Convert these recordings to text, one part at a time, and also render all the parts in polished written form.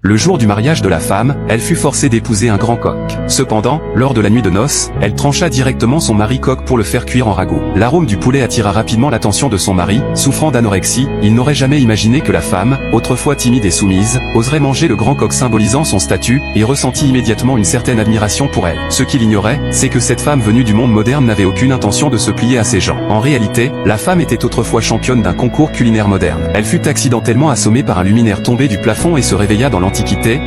Le jour du mariage de la femme, elle fut forcée d'épouser un grand coq. Cependant, lors de la nuit de noces, elle trancha directement son mari coq pour le faire cuire en ragoût. L'arôme du poulet attira rapidement l'attention de son mari. Souffrant d'anorexie, il n'aurait jamais imaginé que la femme, autrefois timide et soumise, oserait manger le grand coq symbolisant son statut, et ressentit immédiatement une certaine admiration pour elle. Ce qu'il ignorait, c'est que cette femme venue du monde moderne n'avait aucune intention de se plier à ces gens. En réalité, la femme était autrefois championne d'un concours culinaire moderne. Elle fut accidentellement assommée par un luminaire tombé du plafond et se réveilla dans l'Antiquité,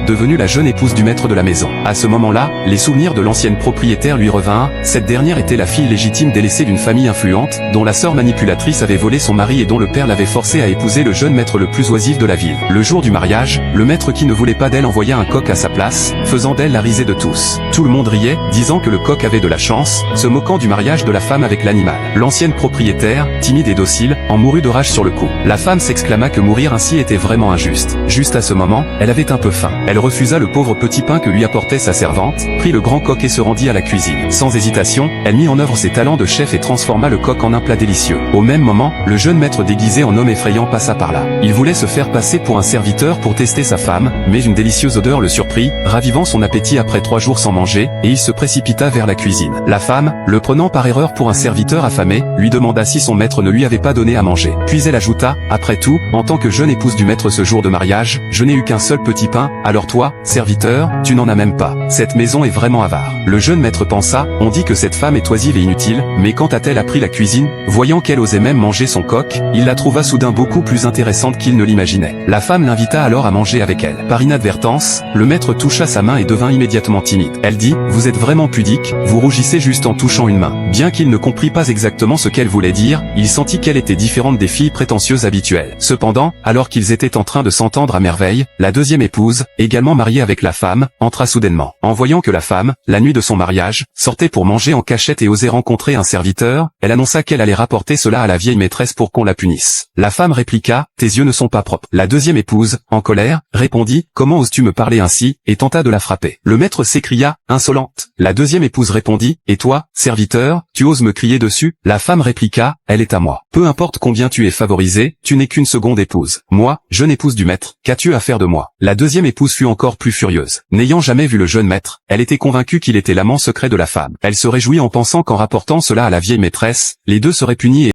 devenue la jeune épouse du maître de la maison. À ce moment-là, les souvenirs de l'ancienne propriétaire lui revinrent. Cette dernière était la fille légitime délaissée d'une famille influente, dont la sœur manipulatrice avait volé son mari et dont le père l'avait forcée à épouser le jeune maître le plus oisif de la ville. Le jour du mariage, le maître qui ne voulait pas d'elle envoya un coq à sa place, faisant d'elle la risée de tous. Tout le monde riait, disant que le coq avait de la chance, se moquant du mariage de la femme avec l'animal. L'ancienne propriétaire, timide et docile, en mourut de rage sur le coup. La femme s'exclama que mourir ainsi était vraiment injuste. Juste à ce moment, elle avait un peu faim. Elle refusa le pauvre petit pain que lui apportait sa servante, prit le grand coq et se rendit à la cuisine. Sans hésitation, elle mit en œuvre ses talents de chef et transforma le coq en un plat délicieux. Au même moment, le jeune maître déguisé en homme effrayant passa par là. Il voulait se faire passer pour un serviteur pour tester sa femme, mais une délicieuse odeur le surprit, ravivant son appétit après 3 jours sans manger, et il se précipita vers la cuisine. La femme, le prenant par erreur pour un serviteur affamé, lui demanda si son maître ne lui avait pas donné à manger. Puis elle ajouta, après tout, en tant que jeune épouse du maître ce jour de mariage, je n'ai eu qu'un seul petit pain, alors toi, serviteur, tu n'en as même pas. Cette maison est vraiment avare. Le jeune maître pensa, on dit que cette femme est oisive et inutile, mais quand a-t-elle appris la cuisine? Voyant qu'elle osait même manger son coq, il la trouva soudain beaucoup plus intéressante qu'il ne l'imaginait. La femme l'invita alors à manger avec elle. Par inadvertance, le maître toucha sa main et devint immédiatement timide. Elle dit, vous êtes vraiment pudique, vous rougissez juste en touchant une main. Bien qu'il ne comprit pas exactement ce qu'elle voulait dire, il sentit qu'elle était différente des filles prétentieuses habituelles. Cependant, alors qu'ils étaient en train de s'entendre à merveille, la deuxième épouse, également mariée avec la femme, entra soudainement. En voyant que la femme, la nuit de son mariage, sortait pour manger en cachette et osait rencontrer un serviteur, elle annonça qu'elle allait rapporter cela à la vieille maîtresse pour qu'on la punisse. La femme répliqua, tes yeux ne sont pas propres. La deuxième épouse, en colère, répondit, comment oses-tu me parler ainsi, et tenta de la frapper. Le maître s'écria, insolente. La deuxième épouse répondit, et toi, serviteur, tu oses me crier dessus? La femme répliqua, elle est à moi. Peu importe combien tu es favorisé, tu n'es qu'une seconde épouse. Moi, jeune épouse du maître, qu'as-tu à faire de moi? La deuxième épouse fut encore plus furieuse. N'ayant jamais vu le jeune maître, elle était convaincue qu'il était l'amant secret de la femme. Elle se réjouit en pensant qu'en rapportant cela à la vieille maîtresse, les deux seraient punis et